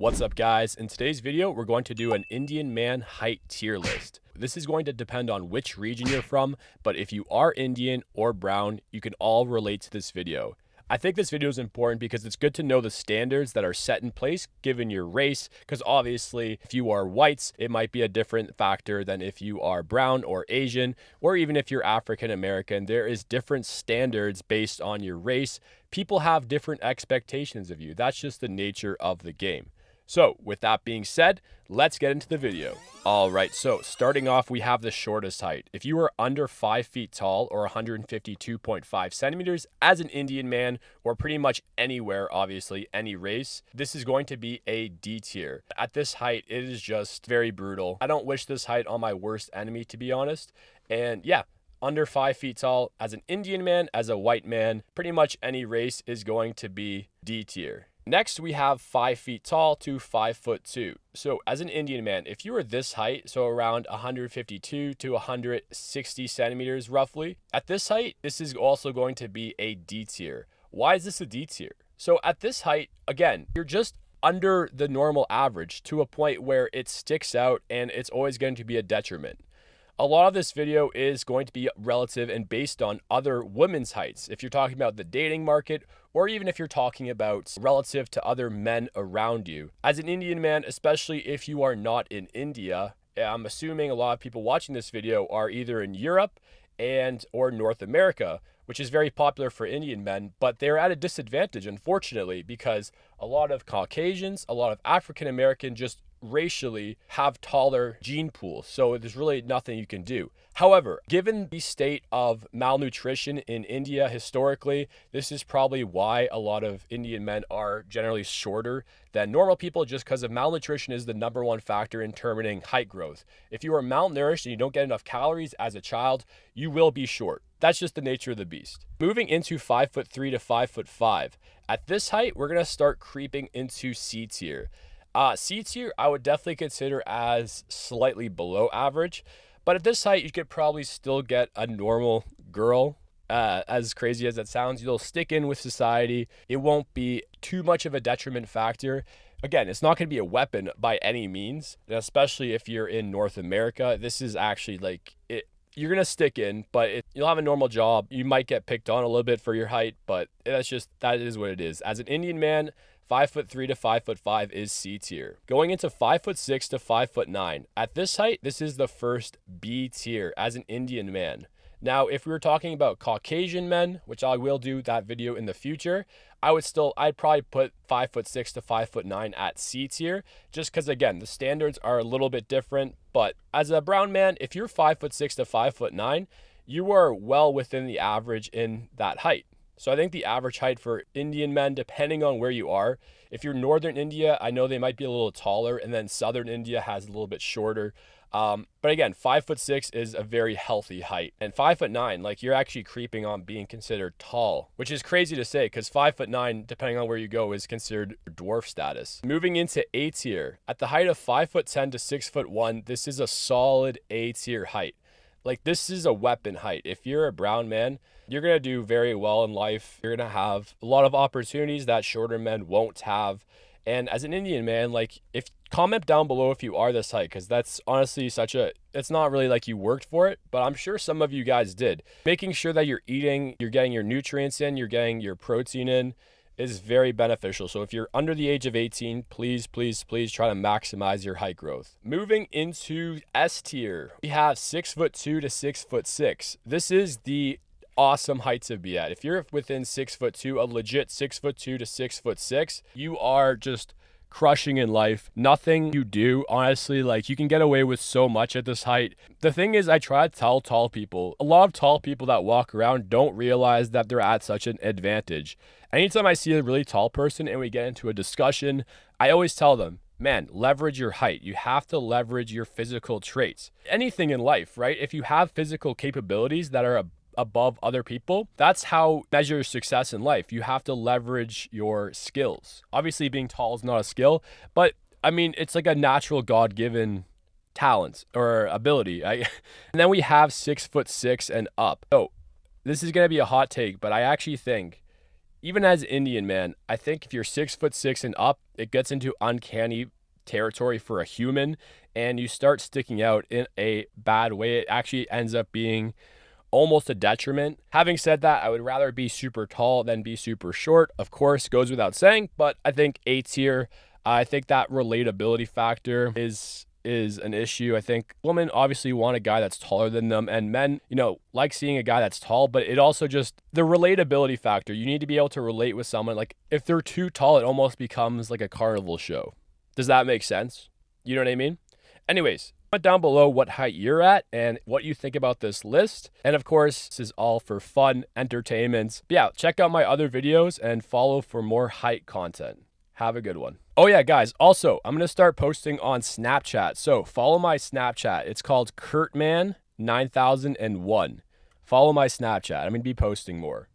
What's up, guys? In today's video, we're going to do an Indian man height tier list. This is going to depend on which region you're from, but if you are Indian or brown, you can all relate to this video. I think this video is important because it's good to know the standards that are set in place given your race, because obviously if you are whites, it might be a different factor than if you are brown or Asian, or even if you're African American. There is different standards based on your race. People have different expectations of you. That's just the nature of the game. So with that being said, let's get into the video. All right, so starting off, we have the shortest height. If you are under 5 feet tall or 152.5 centimeters as an Indian man, or pretty much anywhere, obviously any race, this is going to be a D tier. At this height, it is just very brutal. I don't wish this height on my worst enemy, to be honest. And yeah, under 5 feet tall as an Indian man, as a white man, pretty much any race is going to be D tier. Next, we have 5 feet tall to 5'2". So as an Indian man, if you are this height, so around 152 to 160 centimeters roughly, at this height, this is also going to be a D tier. Why is this a D tier? So at this height, again, you're just under the normal average to a point where it sticks out and it's always going to be a detriment. A lot of this video is going to be relative and based on other women's heights. If you're talking about the dating market, or even if you're talking about relative to other men around you. As an Indian man, especially if you are not in India, I'm assuming a lot of people watching this video are either in Europe or North America, which is very popular for Indian men, but they're at a disadvantage, unfortunately, because a lot of Caucasians, a lot of African American just racially have taller gene pools, so there's really nothing you can do. However, given the state of malnutrition in India historically, this is probably why a lot of Indian men are generally shorter than normal people, just because of malnutrition is the '1 factor in determining height growth. If you are malnourished and you don't get enough calories as a child, you will be short. That's just the nature of the beast. Moving into 5'3" to 5'5". At this height, we're gonna start creeping into C tier. C tier, I would definitely consider as slightly below average, but at this height, you could probably still get a normal girl. As crazy as that sounds, you'll stick in with society. It won't be too much of a detriment factor. Again, it's not going to be a weapon by any means, and especially if you're in North America. This is actually like it. You're going to stick in, but you'll have a normal job. You might get picked on a little bit for your height, but that is what it is. As an Indian man, 5'3" to 5'5" is C tier. Going into 5'6" to 5'9". At this height, this is the first B tier as an Indian man. Now, if we were talking about Caucasian men, which I will do that video in the future, I'd probably put 5'6" to 5'9" at C tier, just because again, the standards are a little bit different. But as a brown man, if you're 5'6" to 5'9", you are well within the average in that height. So I think the average height for Indian men, depending on where you are, if you're northern India, I know they might be a little taller, and then southern India has a little bit shorter. But again, 5'6" is a very healthy height, and 5'9", like you're actually creeping on being considered tall, which is crazy to say because 5'9", depending on where you go, is considered dwarf status. Moving into A tier, at the height of 5'10" to 6'1", this is a solid A tier height. Like this is a weapon height. If you're a brown man, you're going to do very well in life. You're going to have a lot of opportunities that shorter men won't have. And as an Indian man, like comment down below if you are this height, because that's honestly it's not really like you worked for it, but I'm sure some of you guys did. Making sure that you're eating, you're getting your nutrients in, you're getting your protein in is very beneficial. So if you're under the age of 18, please try to maximize your height growth. Moving into S tier, we have 6'2" to 6'6". This is the awesome height to be at. If you're within 6'2", a legit 6'2" to 6'6", you are just crushing in life. Nothing you do, honestly, like you can get away with so much at this height. The thing is, I try to tell tall people, a lot of tall people that walk around don't realize that they're at such an advantage. Anytime I see a really tall person and we get into a discussion, I always tell them, man, leverage your height. You have to leverage your physical traits. Anything in life, right? If you have physical capabilities that are above other people, that's how measure success in life. You have to leverage your skills. Obviously, being tall is not a skill, but I mean, it's like a natural God-given talent or ability. And then we have 6'6" and up. So this is going to be a hot take, but I actually think even as an Indian man, I think if you're 6'6" and up, it gets into uncanny territory for a human and you start sticking out in a bad way. It actually ends up being almost a detriment. Having said that, I would rather be super tall than be super short. Of course, goes without saying, but I think A tier, I think that relatability factor is an issue. I think women obviously want a guy that's taller than them, and men, like seeing a guy that's tall, but it also just the relatability factor. You need to be able to relate with someone. Like if they're too tall, it almost becomes like a carnival show. Does that make sense? You know what I mean? Anyways, comment down below what height you're at and what you think about this list. And of course, this is all for fun, entertainment. But yeah, check out my other videos and follow for more height content. Have a good one. Oh yeah, guys, also, I'm going to start posting on Snapchat. So follow my Snapchat. It's called Kurtman9001. Follow my Snapchat. I'm going to be posting more.